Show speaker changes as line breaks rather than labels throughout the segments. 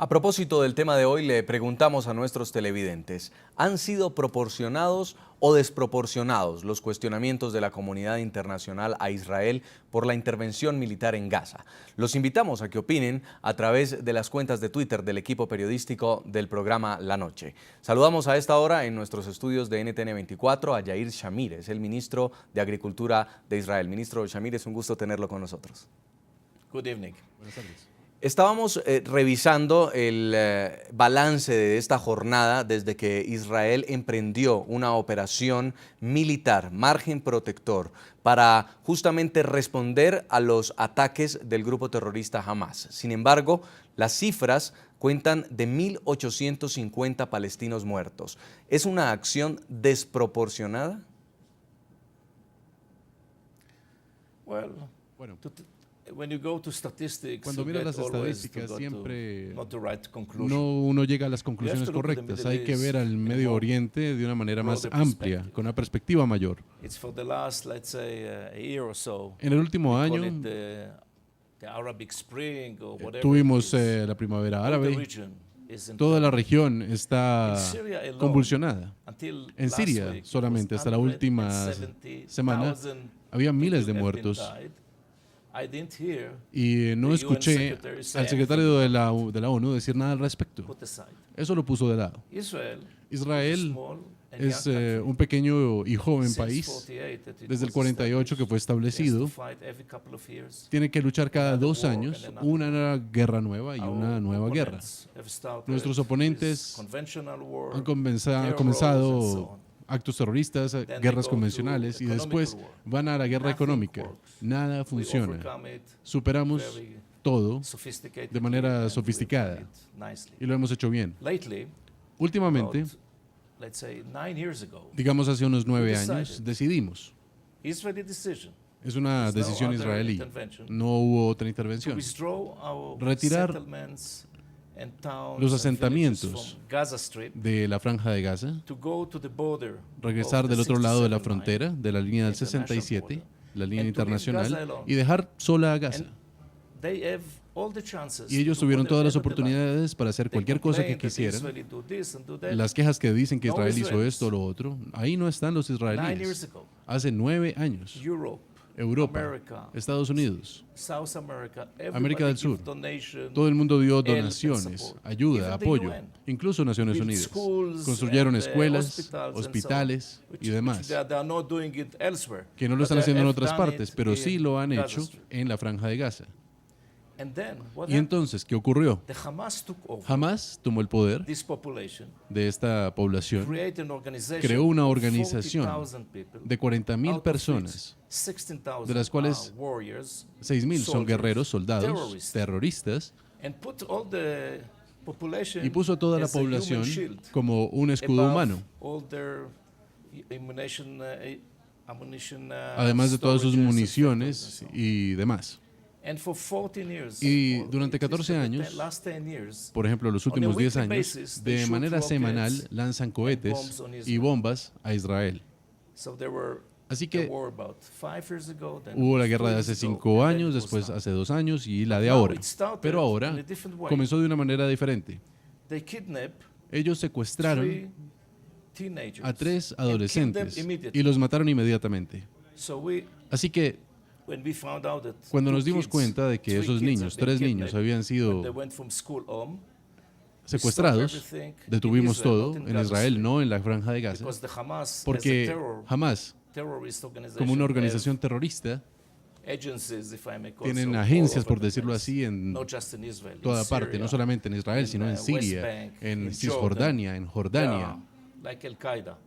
A propósito del tema de hoy, le preguntamos a nuestros televidentes, ¿han sido proporcionados o desproporcionados los cuestionamientos de la comunidad internacional a Israel por la intervención militar en Gaza? Los invitamos a que opinen a través de las cuentas de Twitter del equipo periodístico del programa La Noche. Saludamos a esta hora en nuestros estudios de NTN 24 a Yair Shamir, es el ministro de Agricultura de Israel. Ministro Shamir, es un gusto tenerlo con nosotros.
Good evening.
Buenas tardes.
Estábamos revisando el balance de esta jornada desde que Israel emprendió una operación militar, margen protector, para justamente responder a los ataques del grupo terrorista Hamas. Sin embargo, las cifras cuentan de 1.850 palestinos muertos. ¿Es una acción desproporcionada?
Bueno,
cuando
miras las estadísticas siempre uno llega a las conclusiones correctas. Hay que ver al Medio Oriente de una manera más amplia, con una perspectiva mayor. En el último año tuvimos la primavera árabe. Toda la región está convulsionada. En Siria solamente hasta la última semana había miles de muertos. Y no escuché al secretario de la ONU decir nada al respecto. Eso lo puso de lado. Israel es un pequeño y joven país. Desde el 48 que fue establecido, tiene que luchar cada 2 años una guerra nueva y una nueva guerra. Nuestros oponentes han comenzado actos terroristas, guerras convencionales y después van a la guerra económica. Nada funciona. Superamos todo de manera sofisticada y lo hemos hecho bien. Últimamente, digamos hace unos 9 años, decidimos. Es una decisión israelí. No hubo otra intervención. Retirar los asentamientos de la Franja de Gaza, regresar del otro lado de la frontera, de la línea del 67, la línea internacional, y dejar sola a Gaza. Y ellos tuvieron todas las oportunidades para hacer cualquier cosa que quisieran. Las quejas que dicen que Israel hizo esto o lo otro, ahí no están los israelíes. Hace 9 años. Europa, Estados Unidos, América del Sur, todo el mundo dio donaciones, ayuda, apoyo, incluso Naciones Unidas. Construyeron escuelas, hospitales y demás, que no lo están haciendo en otras partes, pero sí lo han hecho en la Franja de Gaza. Y entonces, ¿qué ocurrió? Hamas tomó el poder de esta población, creó una organización de 40.000 personas, de las cuales 6.000 son guerreros, soldados, terroristas, y puso a toda la población como un escudo humano, además de todas sus municiones y demás. Y durante 14 años, por ejemplo, los últimos 10 años, de manera semanal lanzan cohetes y bombas a Israel. Así que hubo la guerra de hace 5 años, después hace 2 años y la de ahora. Pero ahora comenzó de una manera diferente. Ellos secuestraron a 3 adolescentes y los mataron inmediatamente. Así que cuando nos dimos cuenta de que esos niños, 3 niños, habían sido secuestrados, detuvimos todo en Israel, no en la Franja de Gaza, porque Hamas, como una organización terrorista, tienen agencias, por decirlo así, en toda parte, no solamente en Israel, sino en Siria, en Cisjordania, en Jordania.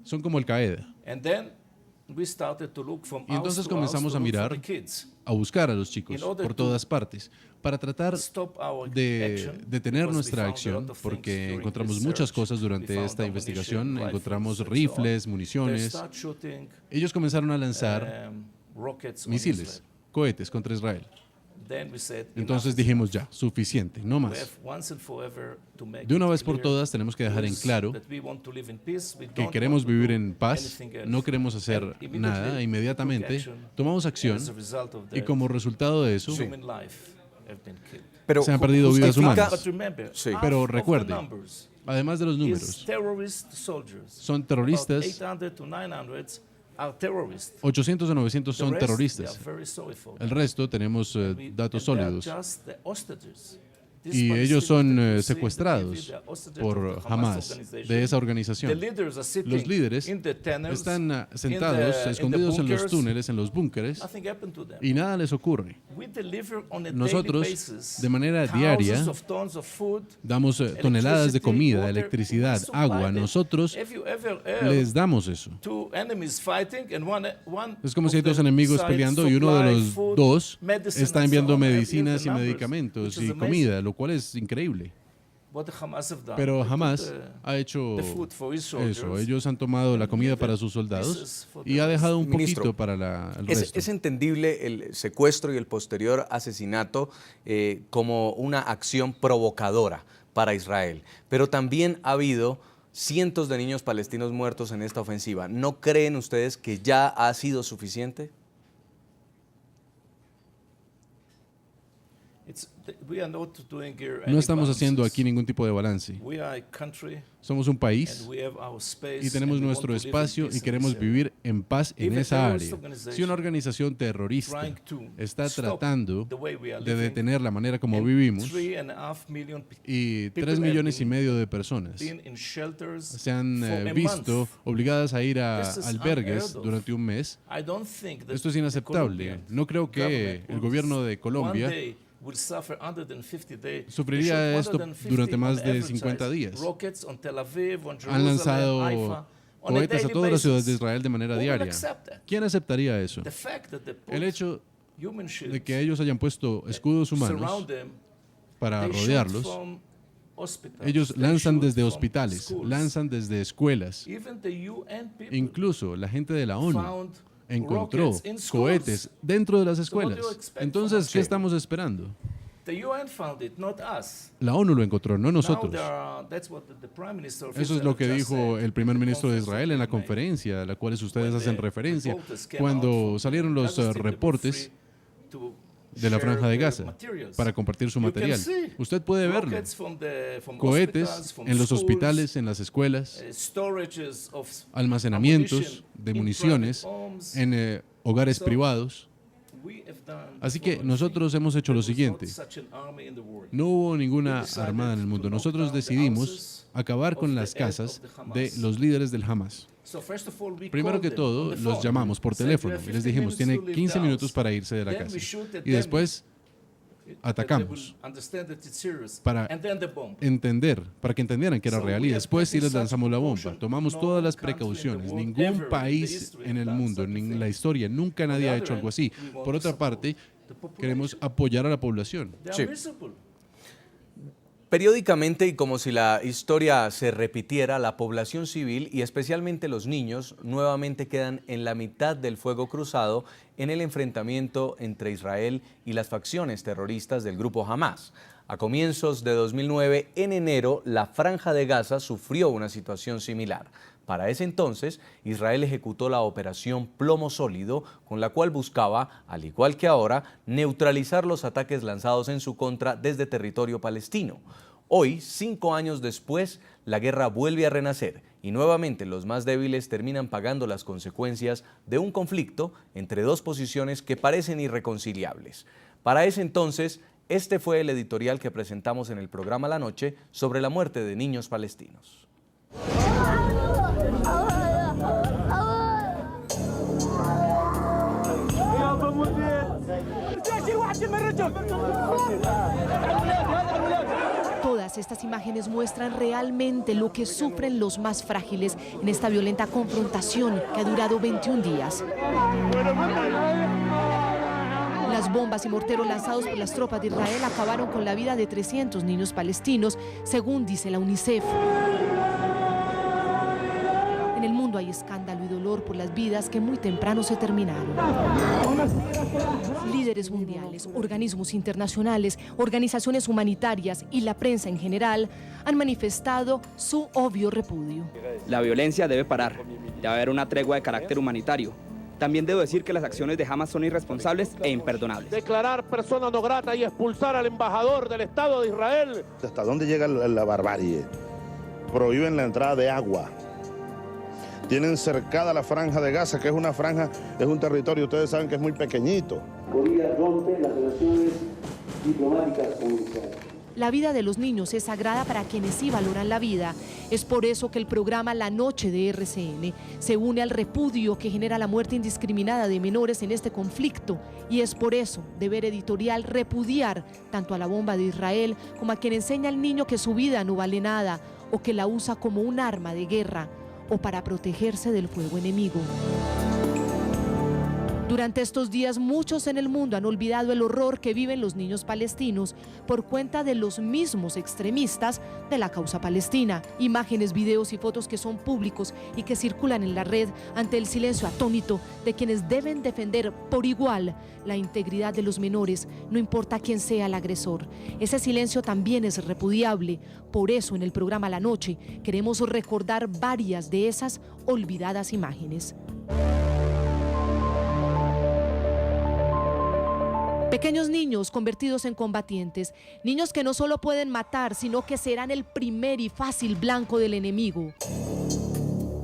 Son como Al-Qaeda. Y entonces comenzamos a mirar, a buscar a los chicos por todas partes, para tratar de detener nuestra acción, porque encontramos muchas cosas durante esta investigación, encontramos rifles, municiones. Ellos comenzaron a lanzar misiles, cohetes contra Israel. Entonces dijimos ya, suficiente, no más. De una vez por todas tenemos que dejar en claro que queremos vivir en paz, no queremos hacer nada. Inmediatamente tomamos acción y como resultado de eso,
Pero
se han perdido vidas humanas.
Sí.
Pero recuerde, además de los números, son terroristas, 800 o 900 son terroristas. El resto tenemos datos sólidos. Y ellos son secuestrados por Hamas, de esa organización. Los líderes están sentados, escondidos en los túneles, en los búnkeres, y nada les ocurre. Nosotros, de manera diaria, damos toneladas de comida, electricidad, agua. Nosotros les damos eso. Es como si hay dos enemigos peleando y uno de los dos está enviando medicinas y medicamentos y comida, lo cual es increíble. Pero Hamas ha hecho eso. Ellos han tomado la comida para sus soldados y ha dejado un poquito para el resto.
Es entendible el secuestro y el posterior asesinato como una acción provocadora para Israel, pero también ha habido cientos de niños palestinos muertos en esta ofensiva. ¿No creen ustedes que ya ha sido suficiente?
No estamos haciendo aquí ningún tipo de balance. Somos un país y tenemos nuestro espacio y queremos vivir en paz en esa área. Si una organización terrorista está tratando de detener la manera como vivimos y 3,5 millones de personas se han visto obligadas a ir a albergues durante un mes, esto es inaceptable. No creo que el gobierno de Colombia sufriría esto durante más de 50 días. Han lanzado cohetes a todas las ciudades de Israel de manera diaria. ¿Quién aceptaría eso? El hecho de que ellos hayan puesto escudos humanos para rodearlos. Ellos lanzan desde hospitales, lanzan desde escuelas. Incluso la gente de la ONU encontró cohetes dentro de las escuelas. Entonces, ¿qué estamos esperando? La ONU lo encontró, no nosotros. Eso es lo que dijo el primer ministro de Israel en la conferencia a la cual ustedes hacen referencia, cuando salieron los reportes de la Franja de Gaza para compartir su material. Usted puede verlo. Cohetes en los hospitales, en las escuelas, almacenamientos de municiones en hogares privados. Así que nosotros hemos hecho lo siguiente. No hubo ninguna armada en el mundo. Nosotros decidimos acabar con las casas de los líderes del Hamas. Primero que todo, los llamamos por teléfono y les dijimos, tiene 15 minutos para irse de la casa. Y después atacamos para que entendieran que era real. Y después sí les lanzamos la bomba. Tomamos todas las precauciones. Ningún país en el mundo, en la historia, nunca nadie ha hecho algo así. Por otra parte, queremos apoyar a la población.
Sí. Periódicamente, y como si la historia se repitiera, la población civil y especialmente los niños nuevamente quedan en la mitad del fuego cruzado en el enfrentamiento entre Israel y las facciones terroristas del grupo Hamas. A comienzos de 2009, en enero, la Franja de Gaza sufrió una situación similar. Para ese entonces, Israel ejecutó la operación Plomo Sólido, con la cual buscaba, al igual que ahora, neutralizar los ataques lanzados en su contra desde territorio palestino. Hoy, 5 años después, la guerra vuelve a renacer y nuevamente los más débiles terminan pagando las consecuencias de un conflicto entre dos posiciones que parecen irreconciliables. Para ese entonces, este fue el editorial que presentamos en el programa La Noche sobre la muerte de niños palestinos.
Todas estas imágenes muestran realmente lo que sufren los más frágiles en esta violenta confrontación que ha durado 21 días. Las bombas y morteros lanzados por las tropas de Israel acabaron con la vida de 300 niños palestinos, según dice la UNICEF. En el mundo hay escándalo y dolor por las vidas que muy temprano se terminaron. Líderes mundiales, organismos internacionales, organizaciones humanitarias y la prensa en general han manifestado su obvio repudio.
La violencia debe parar, debe haber una tregua de carácter humanitario. También debo decir que las acciones de Hamas son irresponsables e imperdonables.
Declarar persona no grata y expulsar al embajador del Estado de Israel.
¿Hasta dónde llega la barbarie? Prohíben la entrada de agua. Tienen cercada la franja de Gaza, que es una franja, es un territorio, ustedes saben que es muy pequeñito.
Bolivia rompe las relaciones diplomáticas con Israel.
La vida de los niños es sagrada para quienes sí valoran la vida. Es por eso que el programa La Noche de RCN se une al repudio que genera la muerte indiscriminada de menores en este conflicto. Y es por eso, deber editorial, repudiar tanto a la bomba de Israel como a quien enseña al niño que su vida no vale nada o que la usa como un arma de guerra o para protegerse del fuego enemigo. Durante estos días, muchos en el mundo han olvidado el horror que viven los niños palestinos por cuenta de los mismos extremistas de la causa palestina. Imágenes, videos y fotos que son públicos y que circulan en la red ante el silencio atónito de quienes deben defender por igual la integridad de los menores, no importa quién sea el agresor. Ese silencio también es repudiable. Por eso, en el programa La Noche, queremos recordar varias de esas olvidadas imágenes. Pequeños niños convertidos en combatientes, niños que no solo pueden matar, sino que serán el primer y fácil blanco del enemigo.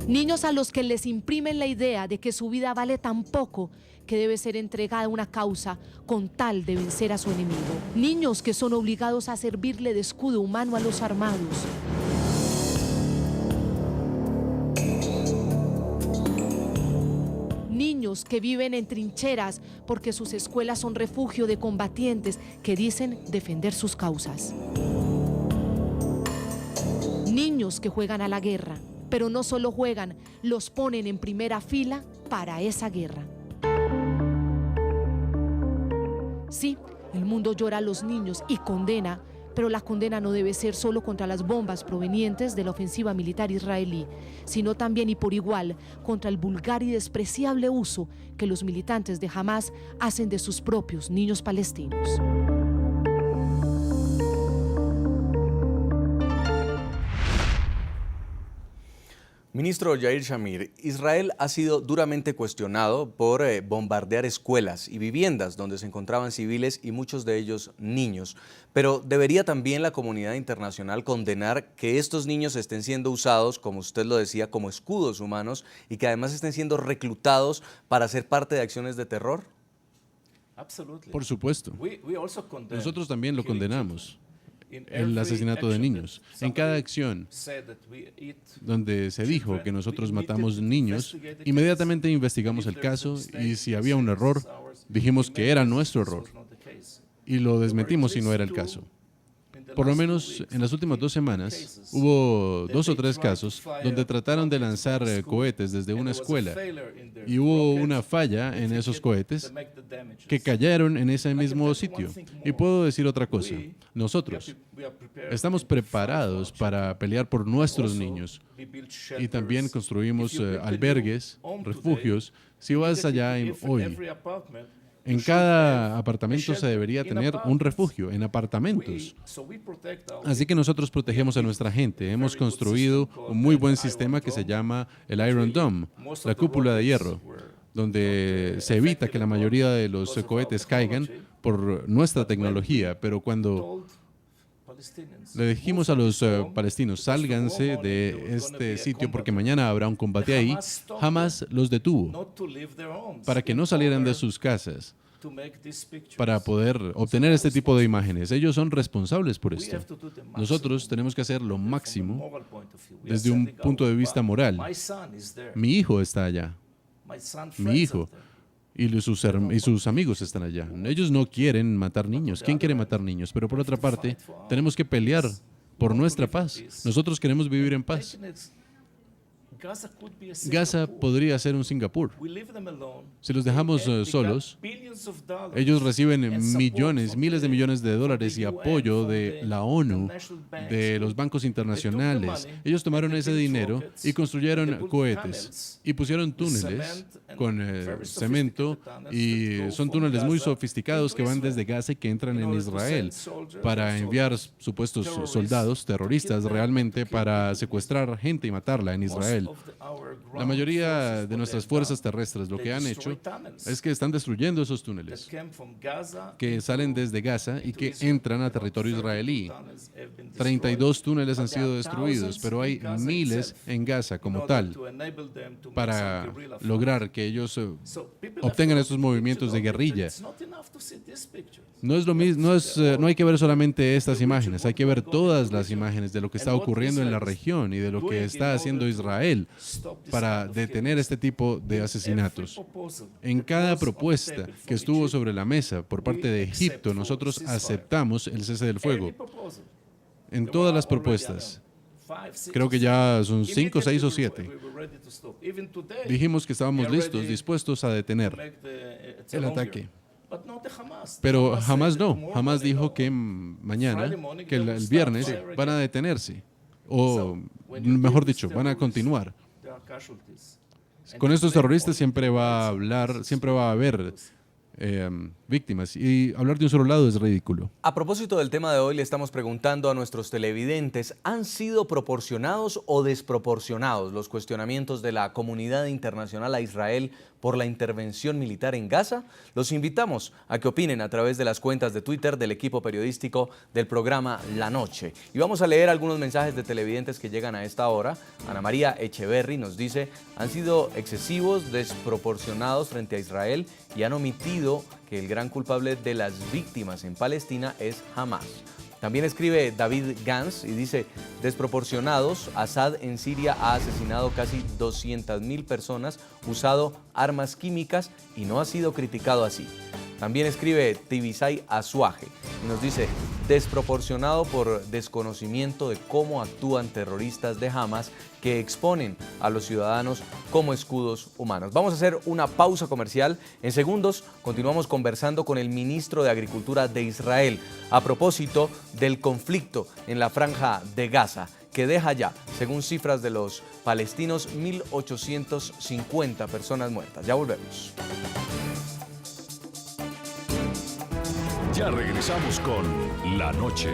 Niños a los que les imprimen la idea de que su vida vale tan poco que debe ser entregada a una causa con tal de vencer a su enemigo. Niños que son obligados a servirle de escudo humano a los armados. Niños que viven en trincheras porque sus escuelas son refugio de combatientes que dicen defender sus causas. Niños que juegan a la guerra, pero no solo juegan, los ponen en primera fila para esa guerra. Sí, el mundo llora a los niños y condena, pero la condena no debe ser solo contra las bombas provenientes de la ofensiva militar israelí, sino también y por igual contra el vulgar y despreciable uso que los militantes de Hamas hacen de sus propios niños palestinos.
Ministro Yair Shamir, Israel ha sido duramente cuestionado por bombardear escuelas y viviendas donde se encontraban civiles y muchos de ellos niños. Pero ¿debería también la comunidad internacional condenar que estos niños estén siendo usados, como usted lo decía, como escudos humanos y que además estén siendo reclutados para ser parte de acciones de terror?
Por supuesto. Nosotros también lo condenamos. El asesinato de niños. En cada acción donde se dijo que nosotros matamos niños, inmediatamente investigamos el caso y si había un error, dijimos que era nuestro error y lo desmentimos si no era el caso. Por lo menos en las últimas 2 semanas hubo 2 o 3 casos donde trataron de lanzar cohetes desde una escuela y hubo una falla en esos cohetes que cayeron en ese mismo sitio. Y puedo decir otra cosa, nosotros estamos preparados para pelear por nuestros niños y también construimos albergues, refugios. Si vas allá hoy, en cada apartamento se debería tener un refugio, en apartamentos. Así que nosotros protegemos a nuestra gente. Hemos construido un muy buen sistema que se llama el Iron Dome, la cúpula de hierro, donde se evita que la mayoría de los cohetes caigan por nuestra tecnología. Pero cuando le dijimos a los palestinos, sálganse de este sitio porque mañana habrá un combate ahí, Hamas los detuvo para que no salieran de sus casas para poder obtener este tipo de imágenes. Ellos son responsables por esto. Nosotros tenemos que hacer lo máximo desde un punto de vista moral. Mi hijo está allá. Mi hijo. Y sus amigos están allá. Ellos no quieren matar niños. ¿Quién quiere matar niños? Pero por otra parte, tenemos que pelear por nuestra paz. Nosotros queremos vivir en paz. Gaza podría ser un Singapur. Si los dejamos solos, ellos reciben millones, miles de millones de dólares y apoyo de la ONU, de los bancos internacionales. Ellos tomaron ese dinero y construyeron cohetes y pusieron túneles con cemento y son túneles muy sofisticados que van desde Gaza y que entran en Israel para enviar supuestos soldados terroristas realmente para secuestrar gente y matarla en Israel. La mayoría de nuestras fuerzas terrestres lo que han hecho es que están destruyendo esos túneles que salen desde Gaza y que entran a territorio israelí. 32 túneles han sido destruidos, pero hay miles en Gaza como tal para lograr que ellos obtengan esos movimientos de guerrilla. No es lo mismo, no hay que ver solamente estas imágenes, hay que ver todas las imágenes de lo que está ocurriendo en la región y de lo que está haciendo Israel para detener este tipo de asesinatos. En cada propuesta que estuvo sobre la mesa por parte de Egipto, nosotros aceptamos el cese del fuego. En todas las propuestas. Creo que ya son 5, 6 o 7. Dijimos que estábamos listos, dispuestos a detener el ataque. Pero Hamás no. Hamás dijo que mañana, que el viernes, van a detenerse. O, mejor dicho, van a continuar. Con estos terroristas siempre va a haber víctimas, y hablar de un solo lado es ridículo.
A propósito del tema de hoy, le estamos preguntando a nuestros televidentes, ¿han sido proporcionados o desproporcionados los cuestionamientos de la comunidad internacional a Israel por la intervención militar en Gaza? Los invitamos a que opinen a través de las cuentas de Twitter del equipo periodístico del programa La Noche. Y vamos a leer algunos mensajes de televidentes que llegan a esta hora. Ana María Echeverry nos dice, han sido excesivos, desproporcionados frente a Israel y han omitido que el gran culpable de las víctimas en Palestina es Hamás. También escribe David Gans y dice, desproporcionados, Assad en Siria ha asesinado casi 200.000 personas, usado armas químicas y no ha sido criticado así. También escribe Tibisay Azuaje y nos dice, desproporcionado por desconocimiento de cómo actúan terroristas de Hamás que exponen a los ciudadanos como escudos humanos. Vamos a hacer una pausa comercial. En segundos continuamos conversando con el ministro de Agricultura de Israel a propósito del conflicto en la Franja de Gaza, que deja ya, según cifras de los palestinos, 1.850 personas muertas. Ya volvemos.
Ya regresamos con La Noche.